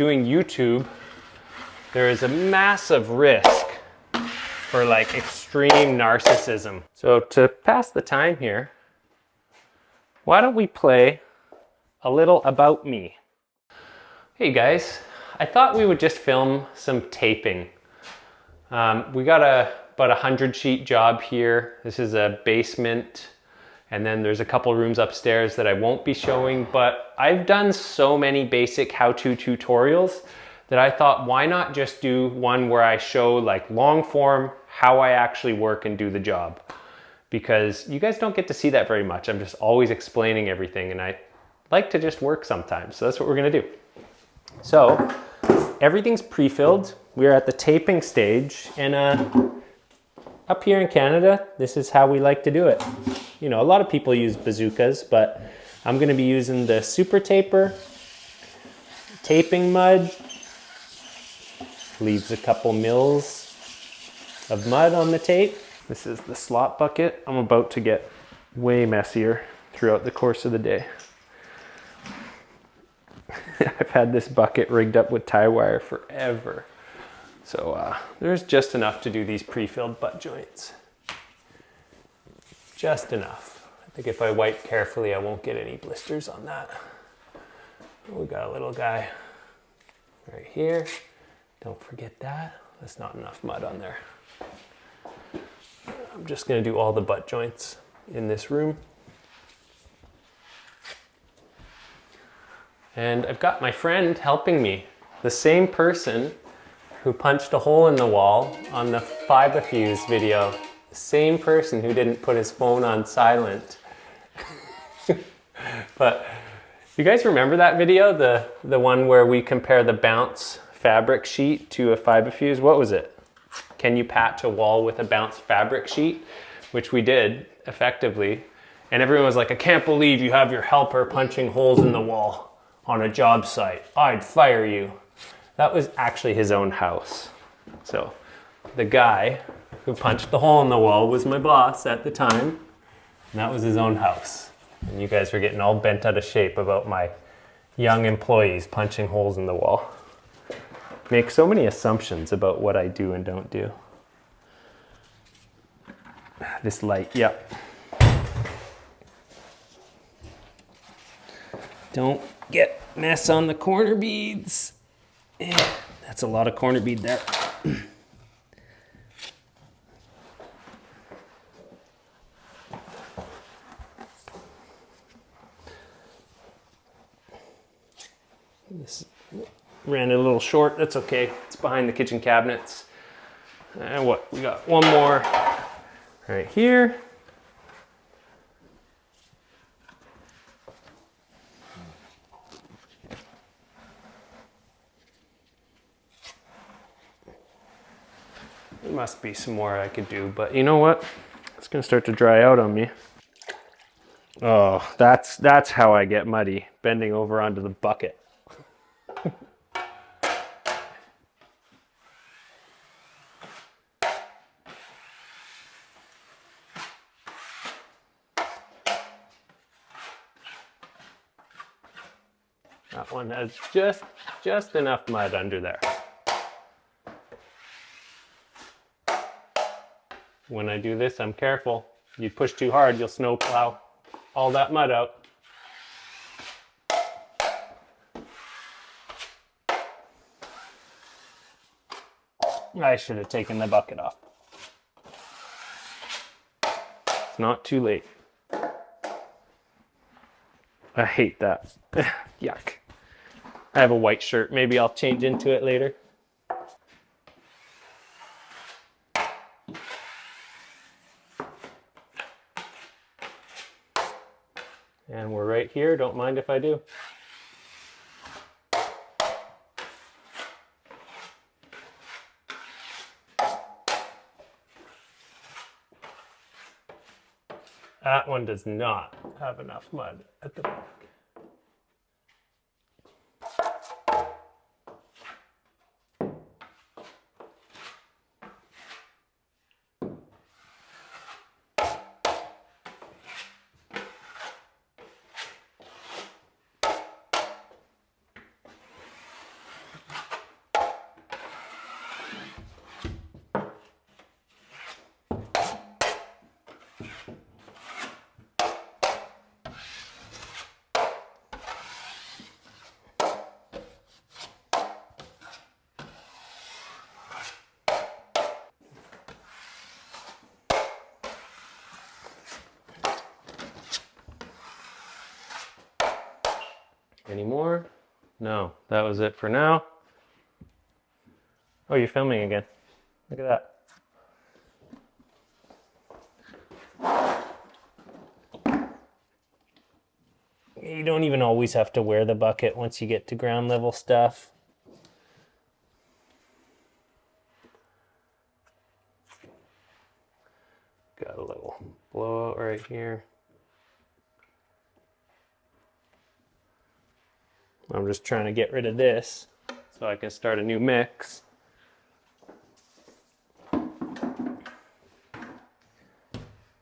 doing YouTube, there is a massive risk for like extreme narcissism. So to pass the time here, why don't we play a little about me? Hey guys, I thought we would just film some taping. We got about 100 sheet job here. This is a basement, and then there's a couple rooms upstairs that I won't be showing, but I've done so many basic how-to tutorials that I thought, why not just do one where I show like long form how I actually work and do the job? Because you guys don't get to see that very much. I'm just always explaining everything, and I like to just work sometimes. So that's what we're gonna do. So everything's pre-filled. We're at the taping stage, and up here in Canada, this is how we like to do it. You know, a lot of people use bazookas, but I'm gonna be using the super taper, taping mud, leaves a couple mils of mud on the tape. This is the slop bucket. I'm about to get way messier throughout the course of the day. I've had this bucket rigged up with tie wire forever. So there's just enough to do these pre-filled butt joints. Just enough. I think if I wipe carefully, I won't get any blisters on that. We got a little guy right here. Don't forget that. That's not enough mud on there. I'm just gonna do all the butt joints in this room. And I've got my friend helping me, the same person who punched a hole in the wall on the Fibafuse video, the same person who didn't put his phone on silent. But you guys remember that video, the one where we compare the bounce fabric sheet to a Fibafuse? What was it? Can you patch a wall with a bounce fabric sheet? Which we did effectively. And everyone was like, I can't believe you have your helper punching holes in the wall on a job site. I'd fire you. That was actually his own house. So the guy who punched the hole in the wall was my boss at the time, and that was his own house. And you guys were getting all bent out of shape about my young employees punching holes in the wall. Make so many assumptions about what I do and don't do. This light, yep. Don't get mess on the corner beads. That's a lot of corner bead there. This ran a little short, that's okay. It's behind the kitchen cabinets. And what, we got one more right here. There must be some more I could do, but you know what? It's gonna start to dry out on me. Oh, that's how I get muddy, bending over onto the bucket. That one has just enough mud under there. When I do this, I'm careful. You push too hard, you'll snow plow all that mud out. I should have taken the bucket off. It's not too late. I hate that. Yuck. I have a white shirt. Maybe I'll change into it later. And we're right here. Don't mind if I do. That one does not have enough mud at the back. Any more? No, that was it for now. Oh, you're filming again. Look at that. You don't even always have to wear the bucket once you get to ground level stuff. Got a little blowout right here. I'm just trying to get rid of this so I can start a new mix.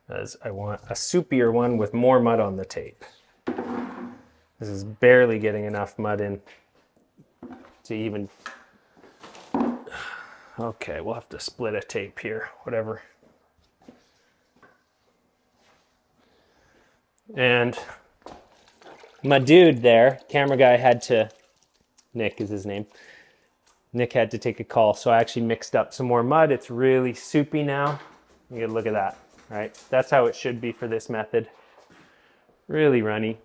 As I want a soupier one with more mud on the tape. This is barely getting enough mud in to even... Okay, we'll have to split a tape here, whatever. And my dude there, camera guy, had to... Nick is his name. Nick had to take a call, so I actually mixed up some more mud. It's really soupy now. You can look at that, right? That's how it should be for this method. Really runny.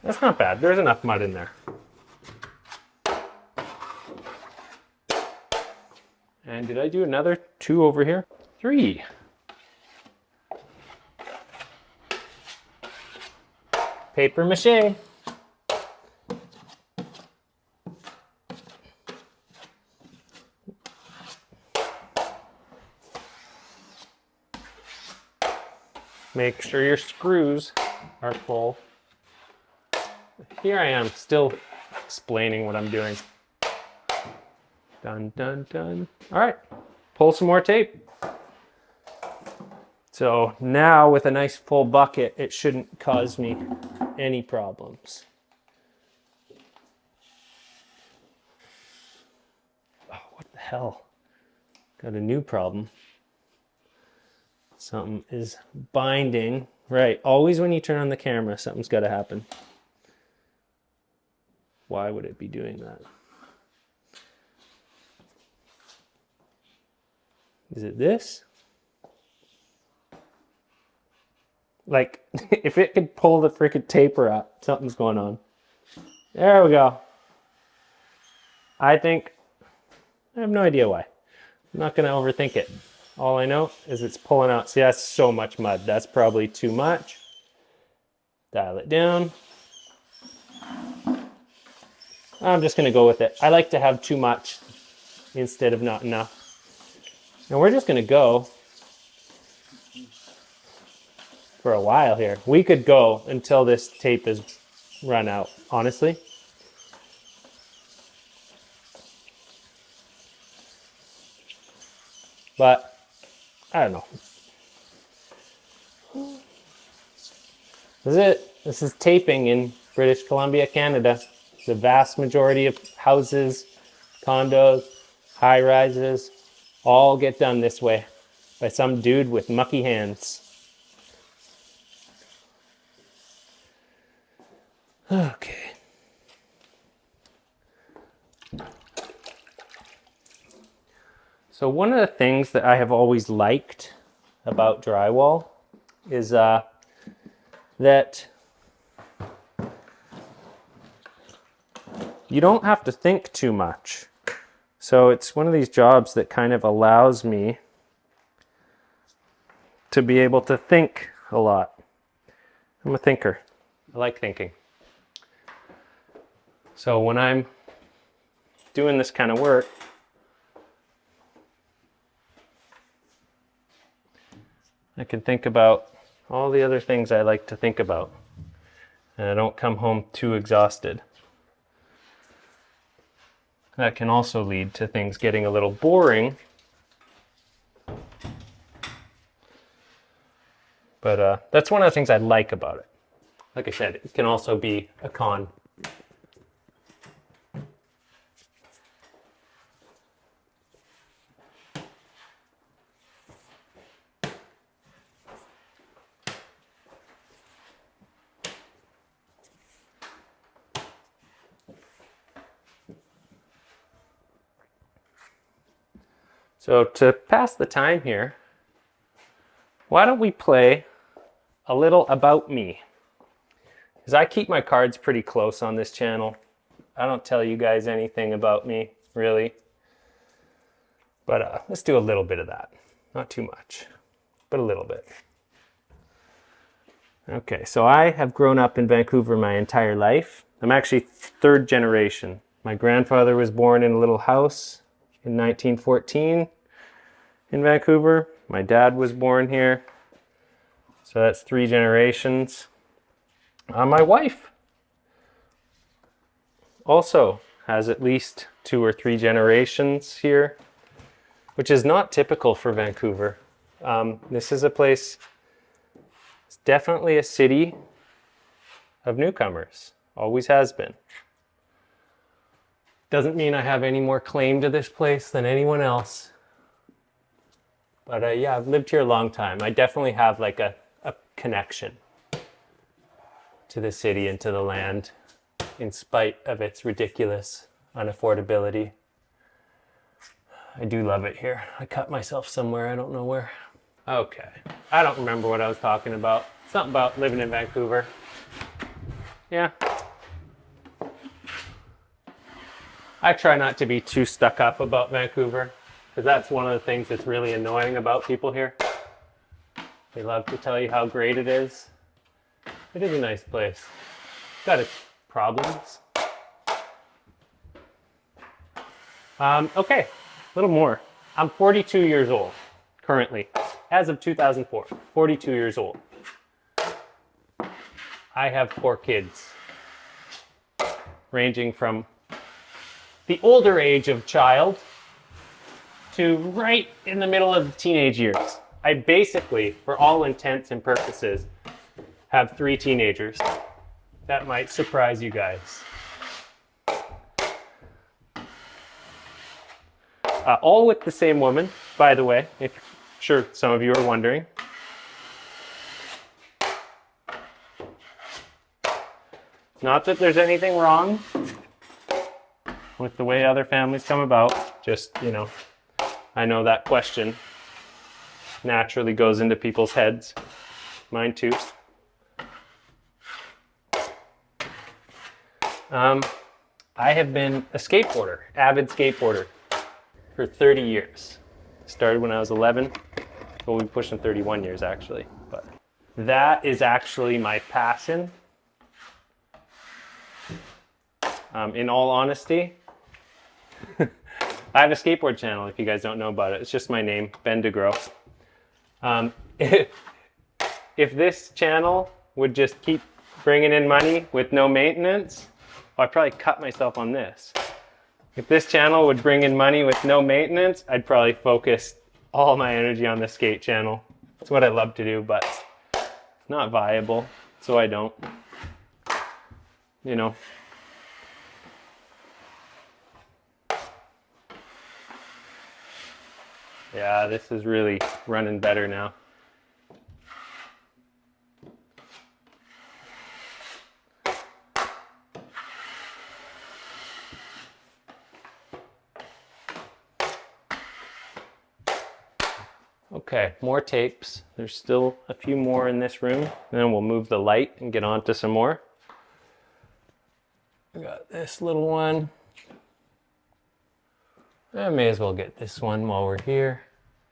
That's not bad. There's enough mud in there. And did I do another 2 over here? 3. Paper mache. Make sure your screws are full. Here I am, still explaining what I'm doing. Done, done, done. All right, pull some more tape. So now with a nice full bucket, it shouldn't cause me any problems. Oh, what the hell? Got a new problem. Something is binding. Right, always when you turn on the camera, something's got to happen. Why would it be doing that? Is it this? Like, if it could pull the freaking taper up, something's going on. There we go. I have no idea why. I'm not going to overthink it. All I know is it's pulling out. See, that's so much mud. That's probably too much. Dial it down. I'm just going to go with it. I like to have too much instead of not enough. And we're just going to go for a while here. We could go until this tape is run out, honestly. But I don't know. This is it. This is taping in British Columbia, Canada. The vast majority of houses, condos, high-rises, all get done this way by some dude with mucky hands. Okay. So one of the things that I have always liked about drywall is that you don't have to think too much. So it's one of these jobs that kind of allows me to be able to think a lot. I'm a thinker. I like thinking. So when I'm doing this kind of work, I can think about all the other things I like to think about, and I don't come home too exhausted. That can also lead to things getting a little boring, but that's one of the things I like about it. Like I said, it can also be a con. So to pass the time here, why don't we play a little about me? Because I keep my cards pretty close on this channel. I don't tell you guys anything about me, really. But let's do a little bit of that. Not too much, but a little bit. Okay, so I have grown up in Vancouver my entire life. I'm actually third generation. My grandfather was born in a little house in 1914 in Vancouver. My dad was born here. So that's 3 generations. My wife also has at least 2 or 3 generations here, which is not typical for Vancouver. This is a place, it's definitely a city of newcomers. Always has been. Doesn't mean I have any more claim to this place than anyone else. But yeah, I've lived here a long time. I definitely have like a connection to the city and to the land, in spite of its ridiculous unaffordability. I do love it here. I cut myself somewhere, I don't know where. Okay, I don't remember what I was talking about. Something about living in Vancouver. Yeah. I try not to be too stuck up about Vancouver, because that's one of the things that's really annoying about people here. They love to tell you how great it is. It is a nice place. It's got its problems. Okay, a little more. I'm 42 years old, currently. As of 2004, 42 years old. I have 4 kids, ranging from the older age of child to right in the middle of the teenage years. I basically, for all intents and purposes, have 3 teenagers. That might surprise you guys. All with the same woman, by the way, if sure some of you are wondering. Not that there's anything wrong with the way other families come about, just, you know, I know that question naturally goes into people's heads. Mine too. I have been a skateboarder, avid skateboarder, for 30 years. Started when I was 11. Well, we've been pushing 31 years actually, but that is actually my passion. In all honesty, I have a skateboard channel if you guys don't know about it. It's just my name, Ben DeGros. If this channel would just keep bringing in money with no maintenance, I'd probably cut myself on this. If this channel would bring in money with no maintenance, I'd probably focus all my energy on the skate channel. It's what I love to do, but it's not viable, so I don't. You know. Yeah, this is really running better now. Okay, more tapes. There's still a few more in this room. And then we'll move the light and get on to some more. We got this little one. I may as well get this one while we're here.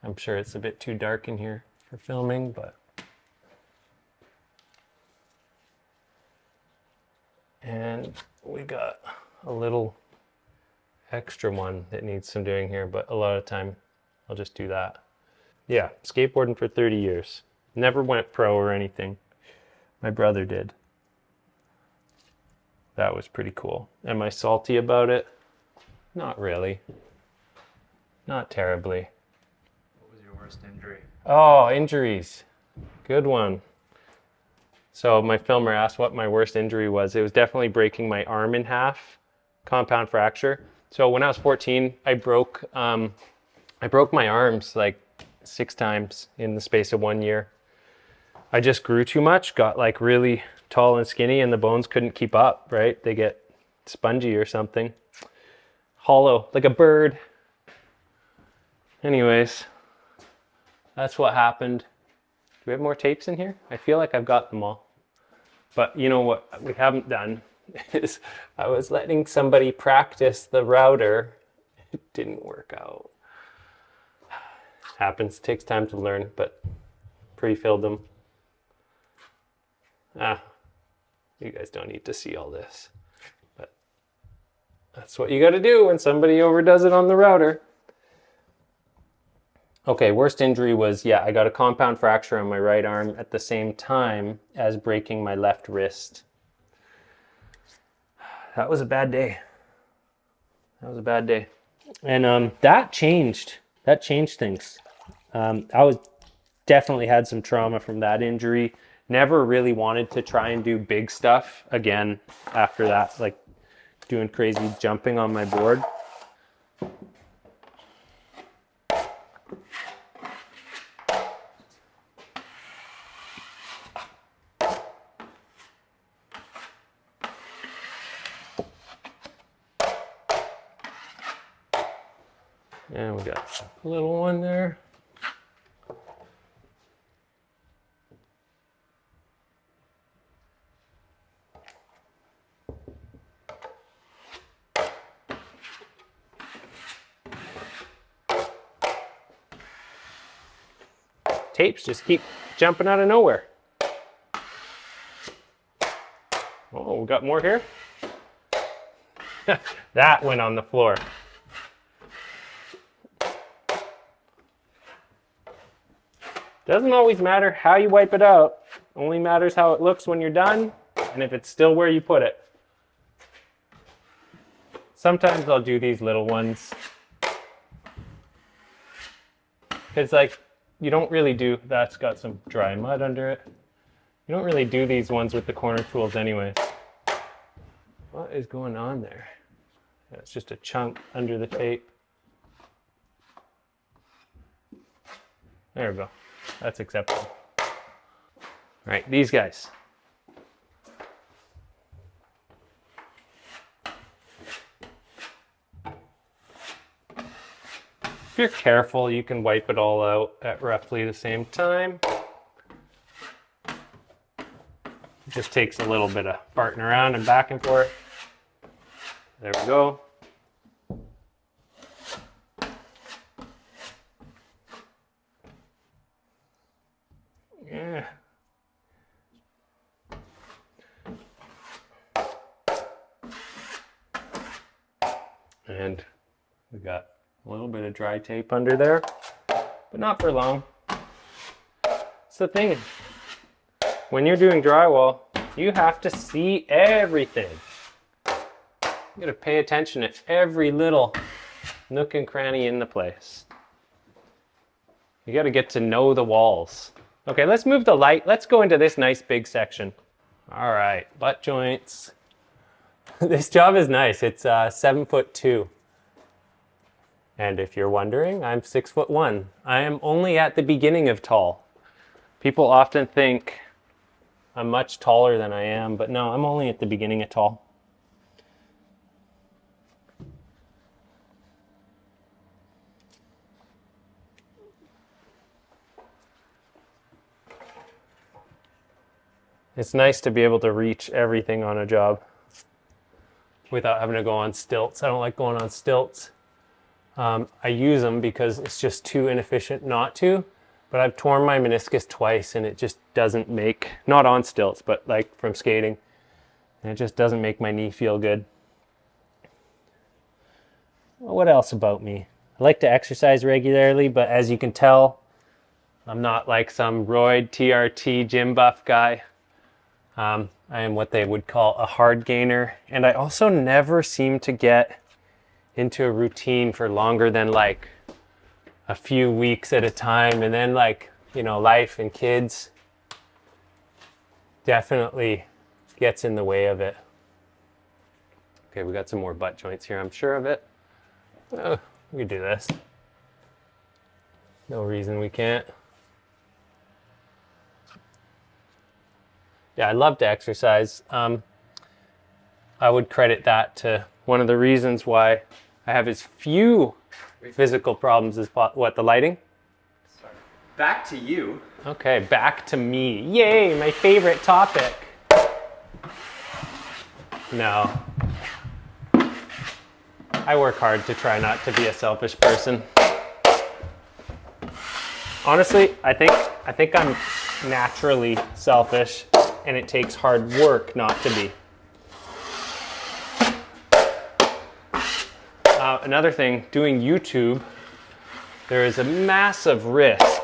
I'm sure it's a bit too dark in here for filming, but. And we got a little extra one that needs some doing here, but a lot of time I'll just do that. Yeah, skateboarding for 30 years. Never went pro or anything. My brother did. That was pretty cool. Am I salty about it? Not really. Not terribly. What was your worst injury? Oh, injuries. Good one. So my filmer asked what my worst injury was. It was definitely breaking my arm in half, compound fracture. So when I was 14, I broke my arms like 6 times in the space of 1 year. I just grew too much, got like really tall and skinny, and the bones couldn't keep up, right? They get spongy or something. Hollow, like a bird. Anyways, that's what happened. Do we have more tapes in here? I feel like I've got them all. But you know what we haven't done is I was letting somebody practice the router. It didn't work out. Happens, takes time to learn, but pre-filled them. You guys don't need to see all this, but that's what you got to do when somebody overdoes it on the router. Okay, worst injury was, yeah, I got a compound fracture on my right arm at the same time as breaking my left wrist. That was a bad day. That was a bad day. And that changed things. I definitely had some trauma from that injury. Never really wanted to try and do big stuff again after that, like doing crazy jumping on my board. And we got a little one there. Tapes just keep jumping out of nowhere. Oh, we got more here. That went on the floor. Doesn't always matter how you wipe it out. Only matters how it looks when you're done and if it's still where you put it. Sometimes I'll do these little ones. It's like, you don't really do, that's got some dry mud under it. You don't really do these ones with the corner tools anyways. What is going on there? It's just a chunk under the tape. There we go. That's acceptable. All right, these guys. If you're careful, you can wipe it all out at roughly the same time. It just takes a little bit of farting around and back and forth. There we go. Yeah. And we got a little bit of dry tape under there, but not for long. It's the thing. When you're doing drywall, you have to see everything. You gotta pay attention to every little nook and cranny in the place. You gotta get to know the walls. Okay, let's move the light. Let's go into this nice big section. All right, butt joints. This job is nice. It's 7'2". And if you're wondering, I'm 6'1". I am only at the beginning of tall. People often think I'm much taller than I am, but no, I'm only at the beginning of tall. It's nice to be able to reach everything on a job without having to go on stilts. I don't like going on stilts. I use them because it's just too inefficient not to, but I've torn my meniscus twice and it just doesn't make, not on stilts, but like from skating, and it just doesn't make my knee feel good. What else about me? I like to exercise regularly, but as you can tell, I'm not like some roid TRT gym buff guy. I am what they would call a hard gainer, and I also never seem to get into a routine for longer than like a few weeks at a time, and then like, you know, life and kids definitely gets in the way of it. Okay, we got some more butt joints here, I'm sure of it. Oh, we can do this. No reason we can't. Yeah, I love to exercise. I would credit that to one of the reasons why I I have as few physical problems as what, the lighting? Sorry. Back to you. Okay, back to me. Yay, my favorite topic. No. I work hard to try not to be a selfish person. Honestly, I think I'm naturally selfish, and it takes hard work not to be. Another thing, doing YouTube, there is a massive risk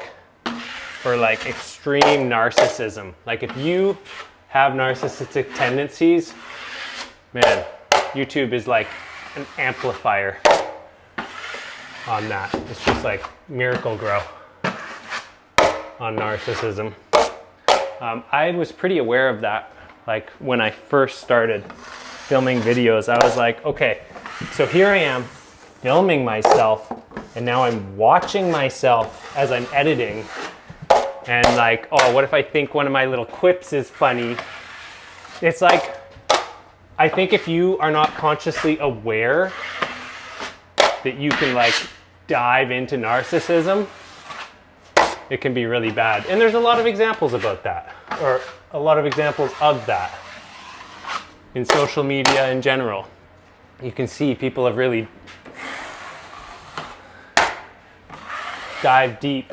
for like extreme narcissism. Like if you have narcissistic tendencies, man, YouTube is like an amplifier on that. It's just like Miracle Grow on narcissism. I was pretty aware of that. Like when I first started filming videos, I was like, okay, so here I am filming myself, and now I'm watching myself as I'm editing, and like, oh, what if I think one of my little quips is funny? It's like, I think if you are not consciously aware that you can like dive into narcissism, it can be really bad. And there's a lot of examples about that, or a lot of examples of that in social media in general. You can see people have really dived deep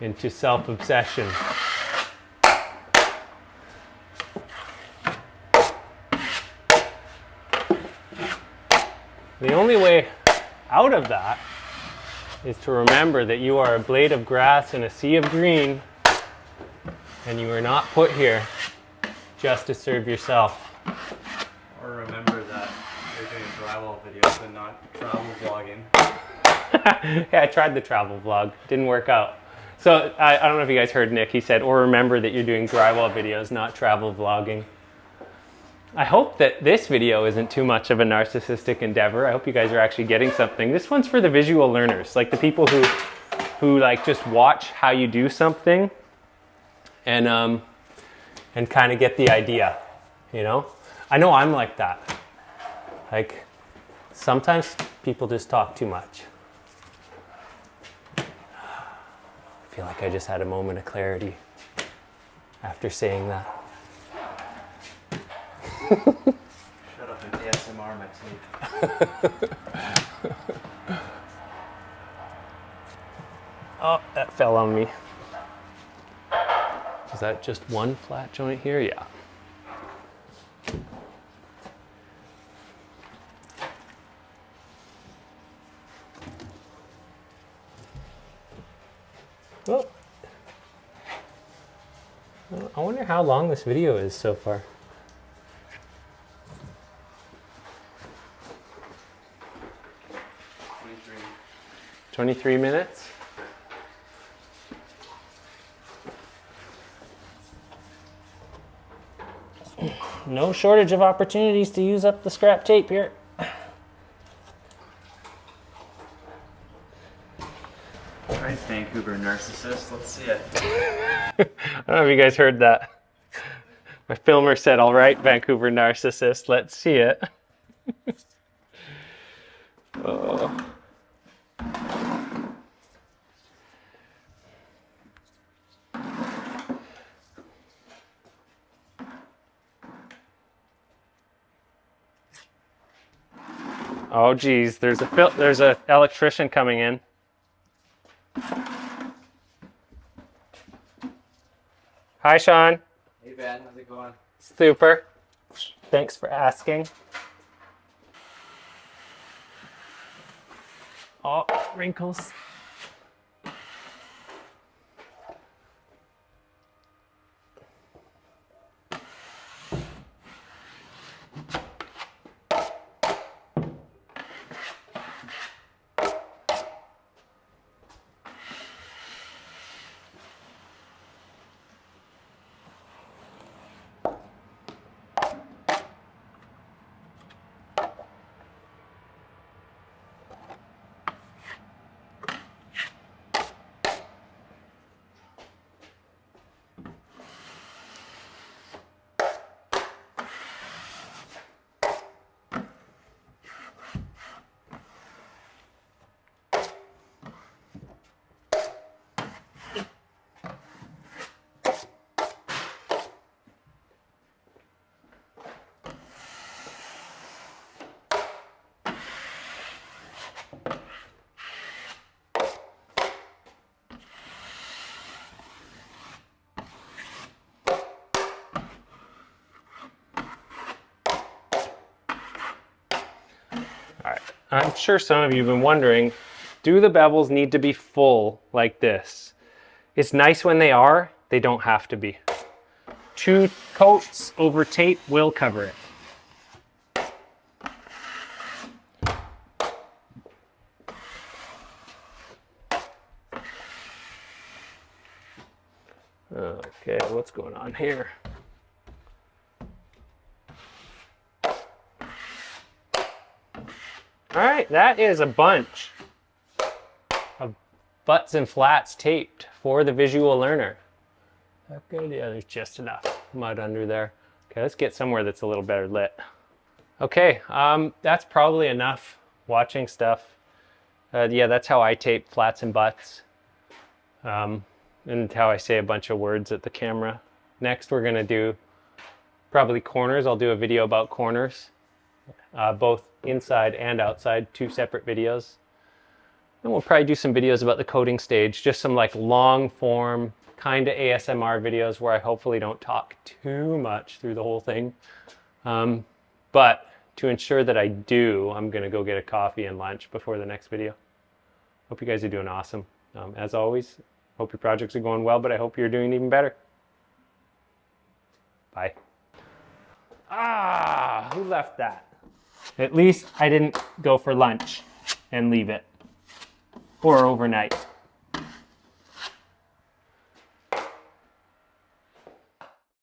into self-obsession. The only way out of that is to remember that you are a blade of grass in a sea of green, and you are not put here just to serve yourself. Or remember that you're doing drywall videos and not travel vlogging. Yeah, I tried the travel vlog. Didn't work out. So I don't know if you guys heard Nick. He said, or remember that you're doing drywall videos, not travel vlogging. I hope that this video isn't too much of a narcissistic endeavor. I hope you guys are actually getting something. This one's for the visual learners, like the people who like just watch how you do something and kind of get the idea, you know? I know I'm like that. Like sometimes people just talk too much. I feel like I just had a moment of clarity after saying that. Shut up and ASMR my tape. Oh, that fell on me. Is that just one flat joint here? Yeah. Well, I wonder how long this video is so far. 23 minutes? No shortage of opportunities to use up the scrap tape here. All right, Vancouver narcissist, let's see it. I don't know if you guys heard that. My filmer said, all right, Vancouver narcissist, let's see it. Oh. Oh geez, there's a electrician coming in. Hi, Sean. Hey Ben, how's it going? Super. Thanks for asking. Oh, wrinkles. I'm sure some of you have been wondering, do the bevels need to be full like this? It's nice when they are, they don't have to be. 2 coats over tape will cover it. Okay, what's going on here? All right, that is a bunch of butts and flats taped for the visual learner. Okay, yeah, there's just enough mud under there. Okay, let's get somewhere that's a little better lit. Okay, that's probably enough watching stuff. Yeah, that's how I tape flats and butts. And how I say a bunch of words at the camera. Next, we're gonna do probably corners. I'll do a video about corners, both inside and outside, 2 separate videos. And we'll probably do some videos about the coating stage, just some like long form, kind of ASMR videos where I hopefully don't talk too much through the whole thing. But to ensure that I do, I'm gonna go get a coffee and lunch before the next video. Hope you guys are doing awesome. As always, hope your projects are going well, but I hope you're doing even better. Bye. Ah, who left that? At least I didn't go for lunch and leave it. Or overnight.